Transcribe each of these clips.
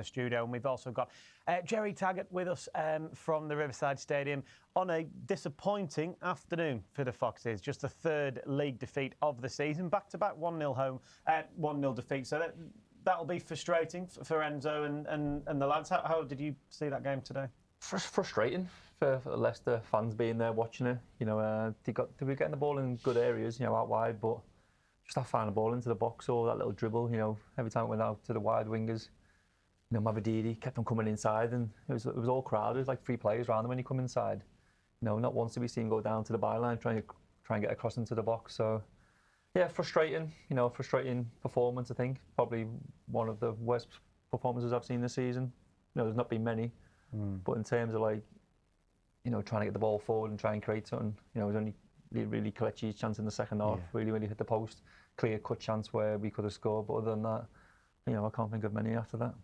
the studio, and we've also got Jerry Taggart with us from the Riverside Stadium on a disappointing afternoon for the Foxes. Just the third league defeat of the season, back-to-back 1-0 home, 1-0 defeat. So that'll be frustrating for Enzo and the lads. How did you see that game today? Frustrating for Leicester fans being there watching it. You know, they were getting the ball in good areas, you know, out wide, but just that final ball into the box or that little dribble, you know, every time it went out to the wide wingers. You know, Mavididi kept on coming inside, and it was all crowded. It was like 3 players around him when he come inside. You know, not once did we see him go down to the byline, try and get across into the box. So, yeah, frustrating. You know, frustrating performance. I think probably one of the worst performances I've seen this season. You know, there's not been many, but in terms of like, you know, trying to get the ball forward and try and create something. You know, it was only really Kelechi's chance in the second half. Yeah. Really hit the post. Clear cut chance where we could have scored, but other than that, you know, I can't think of many after that.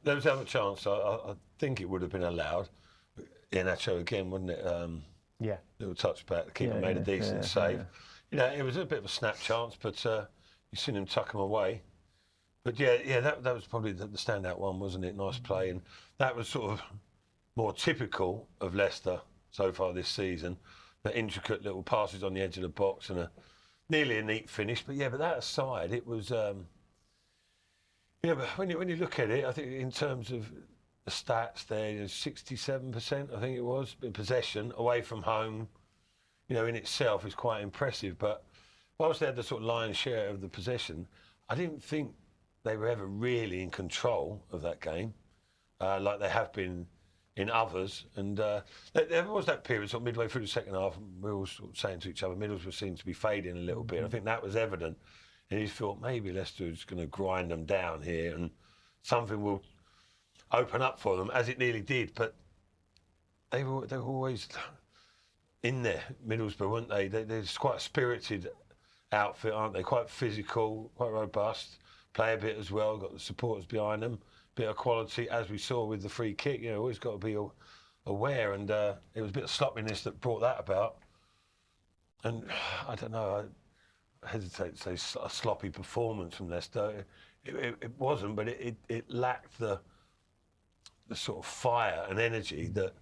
There was a chance. I think it would have been allowed. Iheanacho again, wouldn't it? Yeah. Little touchback. The keeper made a decent save. Yeah. You know, it was a bit of a snap chance, but you've seen him tuck him away. But yeah, that was probably the standout one, wasn't it? Nice play, and that was sort of more typical of Leicester so far this season. The intricate little passes on the edge of the box and nearly a neat finish. But that aside, it was. Yeah, but when you look at it, I think in terms of the stats there, 67%, I think it was, in possession, away from home, you know, in itself is quite impressive. But whilst they had the sort of lion's share of the possession, I didn't think they were ever really in control of that game, like they have been in others. And there was that period, sort of midway through the second half, we were all sort of saying to each other, Middlesbrough seemed to be fading a little bit. I think that was evident. And he thought maybe Leicester's going to grind them down here and something will open up for them, as it nearly did. But they were always in there, Middlesbrough, weren't they? They're just quite a spirited outfit, aren't they? Quite physical, quite robust, play a bit as well, got the supporters behind them, bit of quality, as we saw with the free kick. You know, always got to be aware, and it was a bit of sloppiness that brought that about. And I don't know, I hesitate to say a sloppy performance from Leicester. It wasn't, but it lacked the sort of fire and energy that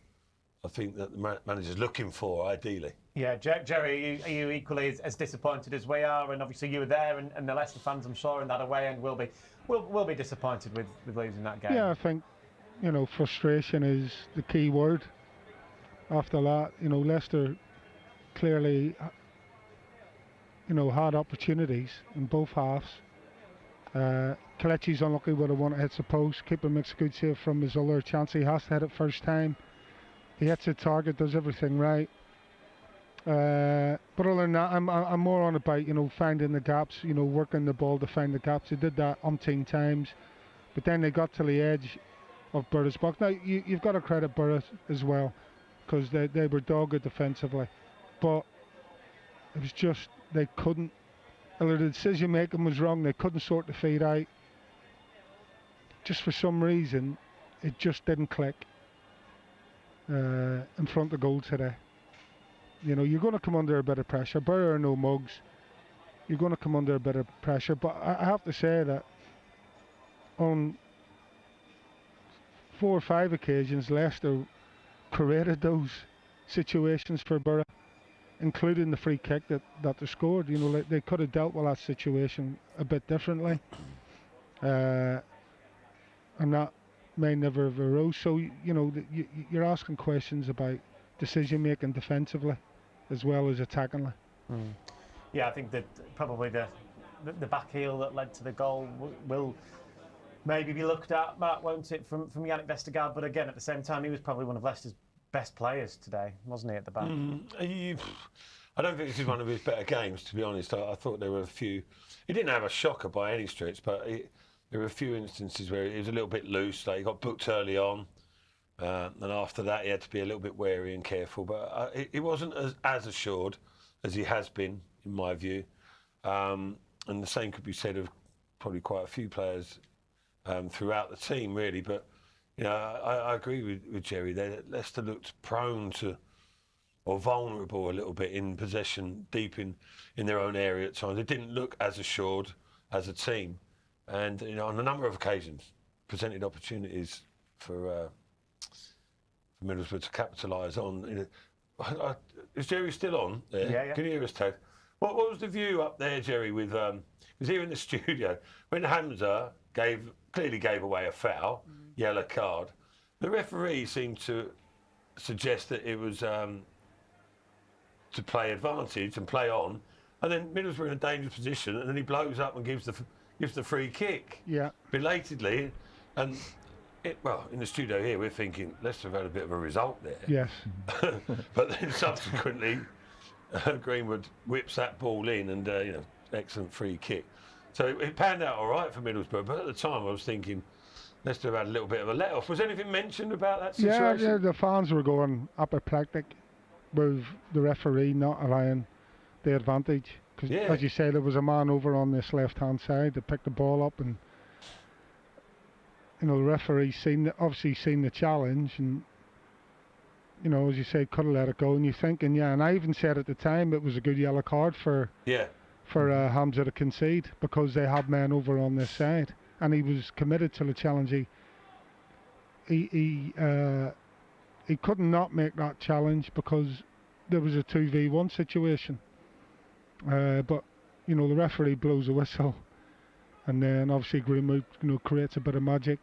I think that the manager's looking for, ideally. Yeah, Jerry, are you equally as disappointed as we are? And obviously you were there, and the Leicester fans, I'm sure, in that away end will be disappointed with losing that game. Yeah, I think, you know, frustration is the key word. After that, you know, Leicester clearly, you know, had opportunities in both halves. Kelechi's unlucky with a one hits the post. Keeper makes a good save from his other chance. He has to hit it first time. He hits the target, does everything right. But other than that, I'm more on about, you know, finding the gaps, you know, working the ball to find the gaps. They did that umpteen times, but then they got to the edge of Boro's box. Now you've got to credit Boro as well, because they were dogged defensively, but it was just they couldn't. Either the decision making was wrong. They couldn't sort the feed out. Just for some reason, it just didn't click in front of goal today. You know, you're going to come under a bit of pressure. Boro are no mugs. You're going to come under a bit of pressure. But I have to say that on 4 or 5 occasions, Leicester created those situations for Boro, including the free kick that they scored. You know, they could have dealt with that situation a bit differently. And that may never have arose. So, you know, you're asking questions about decision making defensively as well as attackingly. Yeah, I think that probably the back heel that led to the goal will maybe be looked at, Matt, won't it, from Yannick Vestergaard? But again, at the same time, he was probably one of Leicester's best players today, wasn't he, at the back? I don't think this is one of his better games, to be honest. I thought there were a few. He didn't have a shocker by any stretch, but there were a few instances where he was a little bit loose. Like he got booked early on, and after that he had to be a little bit wary and careful. But he wasn't as assured as he has been, in my view. And the same could be said of probably quite a few players throughout the team, really. But you know, I agree with Jerry there. Leicester looked prone to, or vulnerable a little bit in possession, deep in their own area at times. They didn't look as assured as a team. And you know, on a number of occasions, presented opportunities for Middlesbrough to capitalise on. You know, is Jerry still on there? Yeah. Can you hear us, Ted? What was the view up there, Jerry? With because here in the studio, when Hamza clearly gave away a foul, yellow card, the referee seemed to suggest that it was to play advantage and play on, and then Middlesbrough in a dangerous position, and then he blows up and gives the free kick belatedly, and. In the studio here, we're thinking Leicester have had a bit of a result there. Yes. But then subsequently, Greenwood whips that ball in, and excellent free kick. So it panned out all right for Middlesbrough. But at the time, I was thinking Leicester have had a little bit of a let-off. Was anything mentioned about that situation? Yeah. The fans were going apoplectic with the referee not allowing the advantage. Because, as you say, there was a man over on this left-hand side that picked the ball up, and the referee obviously seen the challenge, and as you say, could have let it go. And you're thinking, and I even said at the time it was a good yellow card for Hamza to concede, because they have men over on this side, and he was committed to the challenge. He couldn't not make that challenge because there was a 2v1 situation. But the referee blows a whistle. And then obviously Greenwood, creates a bit of magic,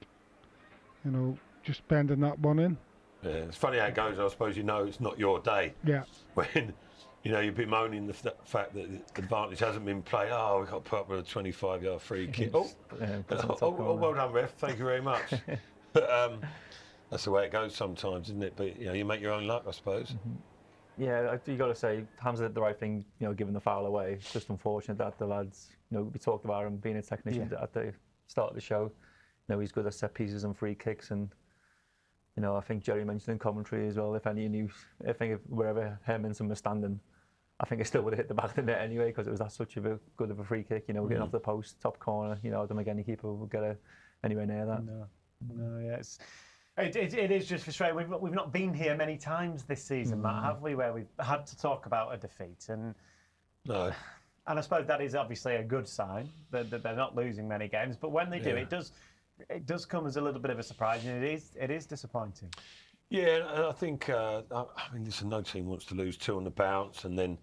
just bending that one in. Yeah, it's funny how it goes. I suppose it's not your day. Yeah. When you're bemoaning the fact that the advantage hasn't been played. Oh, we've got to put up with a 25-yard free kick. Well done, ref. Thank you very much. But that's the way it goes sometimes, isn't it? But you make your own luck, I suppose. Yeah, you got to say Hamza did the right thing, giving the foul away. It's just unfortunate that the lads, we talked about him being a technician at the start of the show. He's good at set pieces and free kicks, and I think Jerry mentioned in commentary as well. If any of you, I think if wherever Hermanson was standing, I think it still would have hit the back of the net anyway, because it was that such a good of a free kick. Getting off the post, top corner. I don't think any keeper would get anywhere near that. No, yeah. It is just frustrating. We've not been here many times this season, Matt, have we, where we've had to talk about a defeat? And I suppose that is obviously a good sign that they're not losing many games. But when they do, it does come as a little bit of a surprise, and it is disappointing. Yeah, and I think listen, no team wants to lose 2 on the bounce, and then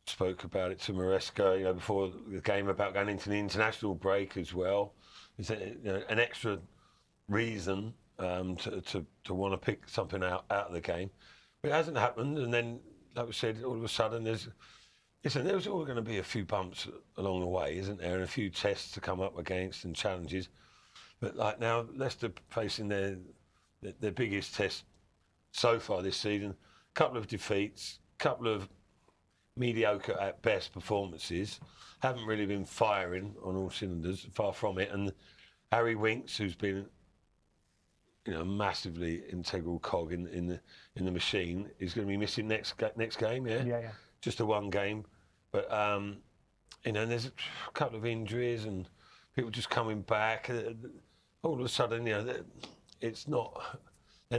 spoke about it to Maresca, before the game about going into the international break as well. Is an extra reason to want to pick something out of the game, but it hasn't happened. And then, like we said, all of a sudden there's always going to be a few bumps along the way, isn't there, and a few tests to come up against and challenges. But like now, Leicester facing their biggest test so far this season, a couple of defeats, couple of mediocre at best performances, haven't really been firing on all cylinders, far from it. And Harry Winks, who's been a massively integral cog in the machine, is going to be missing next game. Yeah. Just the one game, but there's a couple of injuries and people just coming back. All of a sudden, they're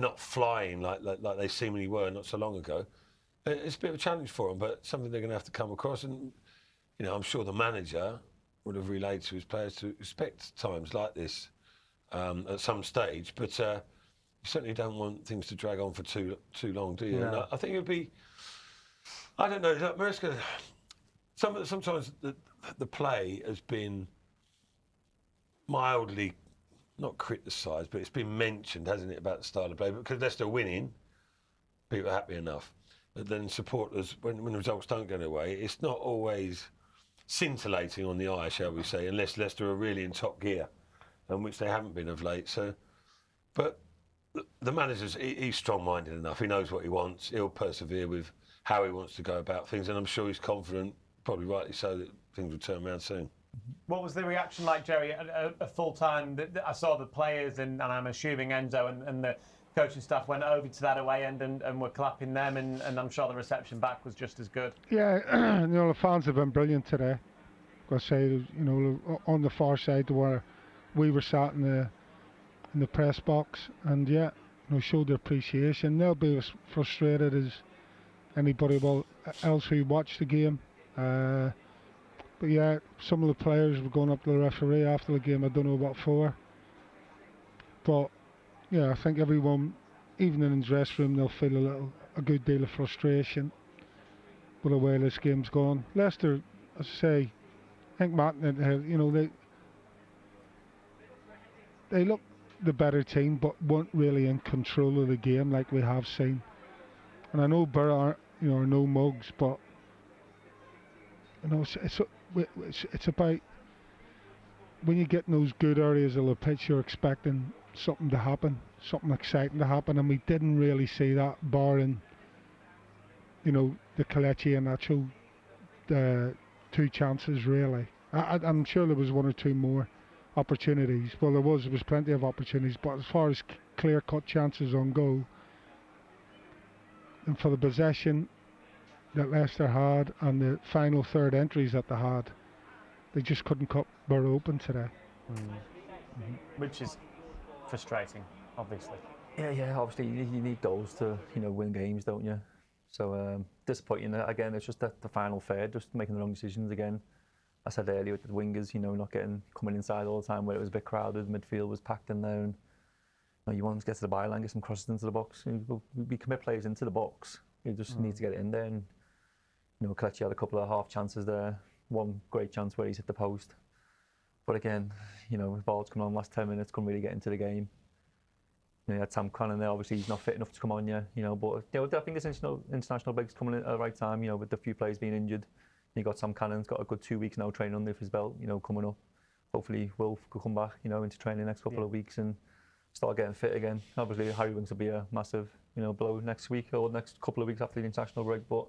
not flying like they seemingly were not so long ago. It's a bit of a challenge for them, but something they're going to have to come across. And I'm sure the manager would have relayed to his players to expect times like this at some stage, but you certainly don't want things to drag on for too long, do you? No. I think it would be, I don't know, Maresca, sometimes the play has been mildly, not criticised, but it's been mentioned, hasn't it, about the style of play? Because they're still winning, people are happy enough. But then supporters, when the results don't go their way, it's not always scintillating on the eye, shall we say, unless Leicester are really in top gear, and which they haven't been of late. So, but the manager's he's strong-minded enough. He knows what he wants. He'll persevere with how he wants to go about things, and I'm sure he's confident, probably rightly so, that things will turn around soon. What was the reaction like, Jerry, at full time? I saw the players, and I'm assuming Enzo and the coaching staff went over to that away end and were clapping them, and I'm sure the reception back was just as good. Yeah, the fans have been brilliant today. I've got to say, on the far side where we were sat in the press box, and showed their appreciation. They'll be as frustrated as anybody else who watched the game. But some of the players were going up to the referee after the game. I don't know what for. But yeah, I think everyone, even in the dressing room, they'll feel a good deal of frustration with the way this game's gone. Leicester, as I say, I think Martin, you know, they look the better team, but weren't really in control of the game like we have seen. And I know Borough are no mugs, but you know, it's about when you get in those good areas of the pitch, you're expecting something to happen, something exciting to happen, and we didn't really see that, barring, you know, the Kelechi and Nacho, the 2 chances really. I'm sure there was 1 or 2 more opportunities. Well, there was plenty of opportunities, but as far as clear-cut chances on goal, and for the possession that Leicester had and the final third entries that they had, they just couldn't cut Borough open today. Which is frustrating, obviously. Yeah. Obviously, you need goals to win games, don't you? So disappointing. Again, it's just the final third, just making the wrong decisions again. I said earlier with the wingers, not coming inside all the time where it was a bit crowded. Midfield was packed in there, and you want to get to the byline, get some crosses into the box. We commit players into the box. You just need to get it in there. And Kelechi had a couple of half chances there. One great chance where he's hit the post. But again, with balls coming on last 10 minutes, couldn't really get into the game. You had Sam Cannon there. Obviously, he's not fit enough to come on yet. But I think this international break's coming in at the right time. With the few players being injured. You got Sam Cannon's got a good 2 weeks now training under his belt. Coming up. Hopefully, Wolf could come back. Into training the next couple of weeks and start getting fit again. Obviously, Harry Winks will be a massive blow next week or next couple of weeks after the international break. But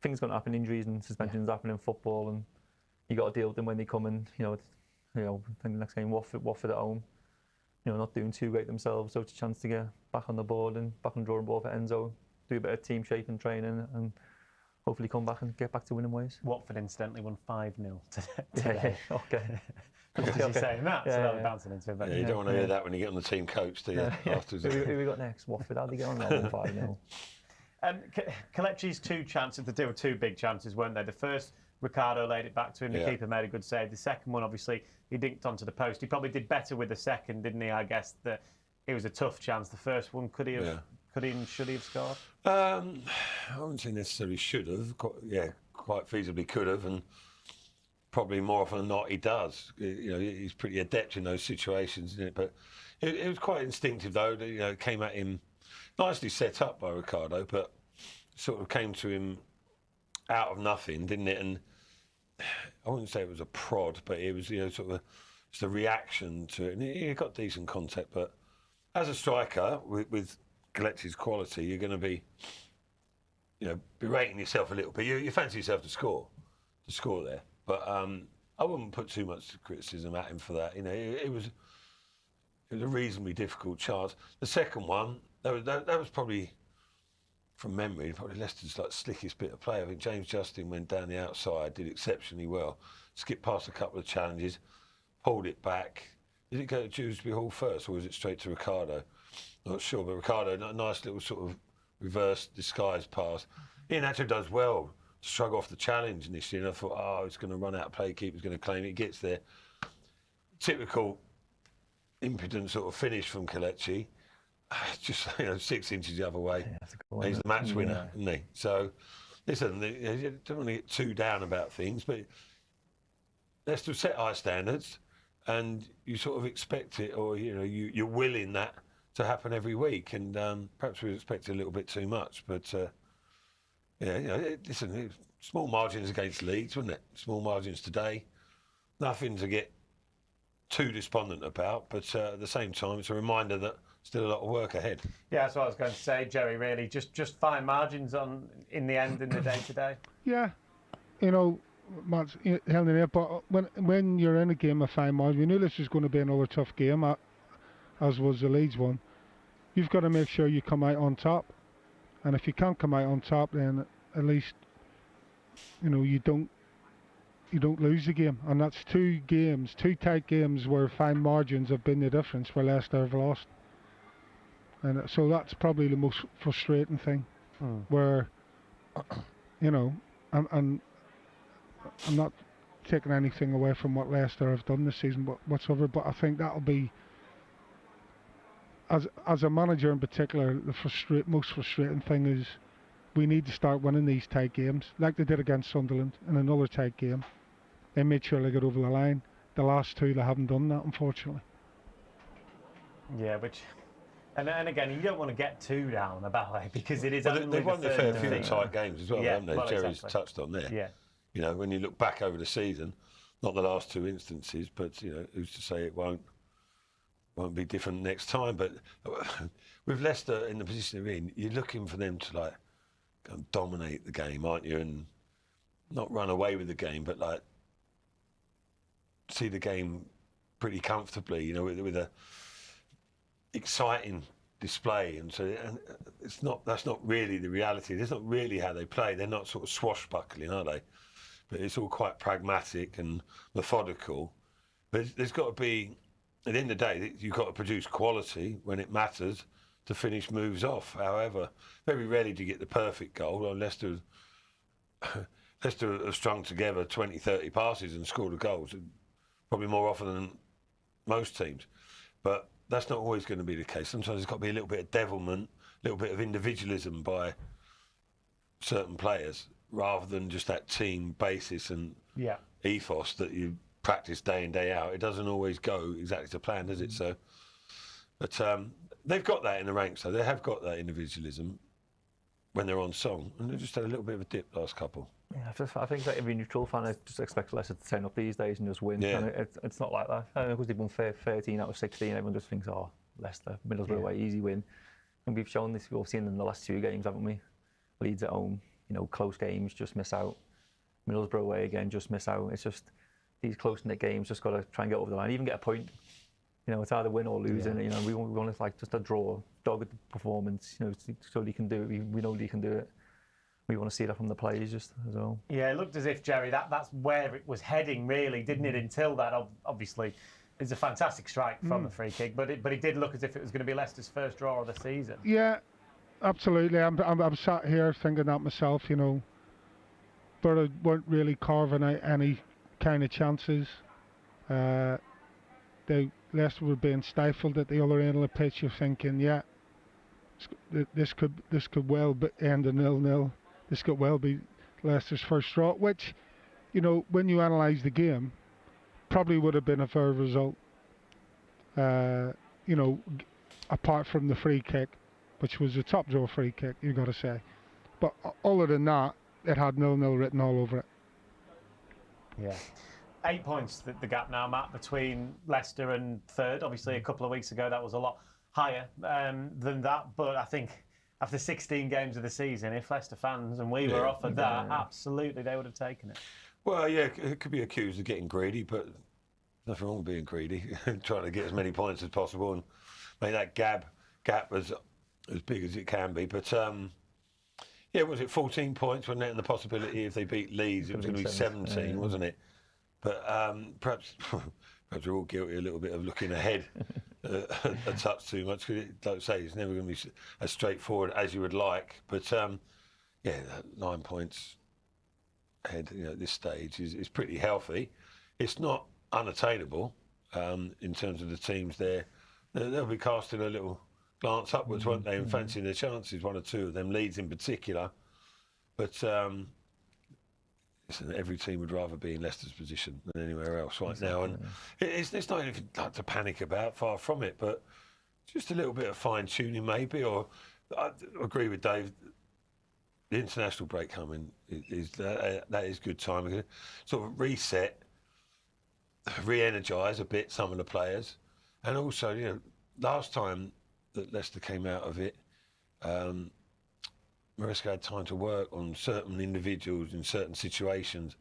things going to happen. Injuries and suspensions happen in football, and you got to deal with them when they come. And I think the next game Watford at home. Not doing too great themselves, so it's a chance to get back on the board and back on the drawing board for Enzo, do a bit of team shape and training, and hopefully come back and get back to winning ways. Watford incidentally won 5-0 today. Yeah, okay. Just as you're saying that, so that'll be bouncing into it. You don't want to hear that when you get on the team coach, do you? Afterwards. Who we got next? Watford, how'd they get on that 5-0? Kelechi's 2 chances, there were 2 big chances, weren't they? The first, Ricardo laid it back to him, the keeper made a good save. The second one, obviously, he dinked onto the post. He probably did better with the second, didn't he? I guess that it was a tough chance. The first one, could he have, should he have scored? I wouldn't say necessarily should have. Quite feasibly could have, and probably more often than not he does. He's pretty adept in those situations, isn't it? But it was quite instinctive though. It came at him nicely set up by Ricardo, but sort of came to him out of nothing, didn't it? And I wouldn't say it was a prod, but it was sort of just a reaction to it. And he got decent contact, but as a striker with Kelechi's quality, you're going to be berating yourself a little bit. You fancy yourself to score there, but I wouldn't put too much criticism at him for that. It was a reasonably difficult chance. The second one, that was probably, from memory, probably Leicester's slickest bit of play. I think James Justin went down the outside, did exceptionally well, skipped past a couple of challenges, pulled it back. Did it go to Dewsbury Hall first, or was it straight to Ricardo? Not sure, but Ricardo, a nice little sort of reverse disguise pass. Ian Nacho does well to shrug off the challenge initially, and I thought, it's going to run out of play, keeper's going to claim it. He gets there. Typical impudent sort of finish from Kelechi. Just 6 inches the other way. Yeah, he's the match winner, isn't he? So, listen, you don't want to get too down about things, but Leicester set high standards, and you sort of expect it, or you're willing that to happen every week, and perhaps we expected a little bit too much. But listen, small margins against Leeds, wasn't it? Small margins today, nothing to get too despondent about. But at the same time, it's a reminder that still a lot of work ahead. Yeah, that's what I was going to say, Jerry. Really, just fine margins in the end, in the day to day. Yeah, Matt's held in there, but when you're in a game of fine margin, we knew this was going to be another tough game, as was the Leeds one. You've got to make sure you come out on top, and if you can't come out on top, then at least you don't lose the game. And that's 2 tight games where fine margins have been the difference where Leicester have lost. And so that's probably the most frustrating thing, where, I'm not taking anything away from what Leicester have done this season whatsoever, but I think that'll be as a manager in particular, the most frustrating thing is we need to start winning these tight games, like they did against Sunderland in another tight game. They made sure they got over the line. The last two, they haven't done that, unfortunately. Yeah, which... And again, you don't want to get too down about it because it is only they've won a fair few tight games as well, yeah, haven't they? well, Jerry's exactly. touched on there. Yeah. You know, when you look back over the season, not the last two instances, but you know, who's to say it won't be different next time? But with Leicester in the position they're in, you're looking for them to like go and dominate the game, aren't you? And not run away with the game, but like see the game pretty comfortably. You know, with a exciting display, and that's not really the reality. That's not really how they play. They're not sort of swashbuckling, are they? But it's all quite pragmatic and methodical. But there's got to be, at the end of the day, you've got to produce quality when it matters to finish moves off. However, very rarely do you get the perfect goal. Leicester have strung together 20, 30 passes and scored the goals, probably more often than most teams. But that's not always going to be the case. Sometimes there's got to be a little bit of devilment, a little bit of individualism by certain players, rather than just that team basis and ethos that you practice day in, day out. It doesn't always go exactly to plan, does it? So, but they've got that in the ranks, though. They have got that individualism when they're on song, and they've just had a little bit of a dip last couple. Yeah, I think that every neutral fan just expects Leicester to turn up these days and just win. Yeah. And it's not like that. Because they've won 13 out of 16, everyone just thinks, oh, Leicester, Middlesbrough away, easy win. And we've shown this, we've seen in the last two games, haven't we? Leeds at home, you know, close games, just miss out. Middlesbrough away again, just miss out. It's just these close-knit games, just got to try and get over the line, even get a point. You know, it's either win or lose, and you know, we want to like just a draw, dogged performance. You know, so he can do it. We know he can do it. We want to see that from the players just as well. Yeah, it looked as if, Jerry, that's where it was heading, really, didn't it? Until that, obviously, it's a fantastic strike from the free kick, but it did look as if it was going to be Leicester's first draw of the season. Yeah, absolutely. I'm sat here thinking that myself, you know, but weren't really carving out any kind of chances. Leicester were being stifled at the other end of the pitch. You're thinking, yeah, this could well end a 0-0. This could well be Leicester's first draw, which, you know, when you analyse the game, probably would have been a fair result. You know, apart from the free kick, which was a top draw free kick, you got to say. But other than that, it had 0-0 written all over it. Yeah. 8 points, the gap now, Matt, between Leicester and third. Obviously, a couple of weeks ago, that was a lot higher than that. But I think after 16 games of the season, if Leicester fans and we were offered that, absolutely, they would have taken it. Well, yeah, it could be accused of getting greedy, but nothing wrong with being greedy. Trying to get as many points as possible and make that gap as big as it can be. But yeah, was it 14 points? Wasn't it? And the possibility if they beat Leeds, it was going to be 17, wasn't it? But perhaps we're all guilty a little bit of looking ahead a touch too much. Because, like I say, it's never going to be as straightforward as you would like. But yeah, 9 points ahead, you know, at this stage is pretty healthy. It's not unattainable in terms of the teams there. They'll be casting a little glance upwards, won't they, and fancying their chances, one or two of them, Leeds in particular. But listen, every team would rather be in Leicester's position than anywhere else now. And it's not anything like to panic about, far from it, but just a little bit of fine-tuning maybe. Or I agree with Dave, the international break coming that is good time. Sort of reset, re-energise a bit some of the players. And also, you know, last time that Leicester came out of it, Maresca had time to work on certain individuals in certain situations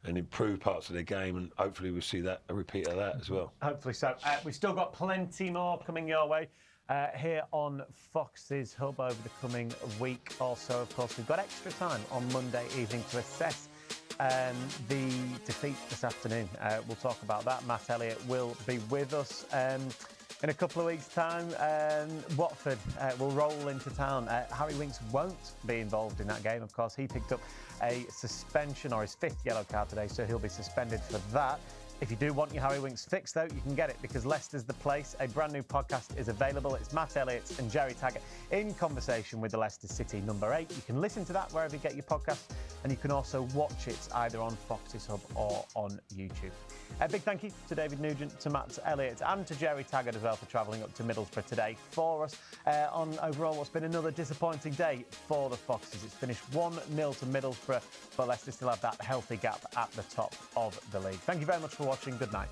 and improve parts of their game, and hopefully we'll see a repeat of that as well. Hopefully so. We've still got plenty more coming your way here on Fox's Hub over the coming week or so. Of course, we've got extra time on Monday evening to assess the defeat this afternoon. We'll talk about that. Matt Elliott will be with us. In a couple of weeks' time, Watford will roll into town. Harry Winks won't be involved in that game, of course. He picked up a suspension, or his fifth yellow card today, so he'll be suspended for that. If you do want your Harry Winks fix, though, you can get it because Leicester's the place. A brand new podcast is available. It's Matt Elliott and Jerry Taggart in conversation with the Leicester City number 8. You can listen to that wherever you get your podcast, and you can also watch it either on Fox's Hub or on YouTube. A big thank you to David Nugent, to Matt Elliott and to Jerry Taggart as well for travelling up to Middlesbrough today for us on overall what's been another disappointing day for the Foxes. It's finished 1-0 to Middlesbrough, but Leicester still have that healthy gap at the top of the league. Thank you very much for watching. Good night.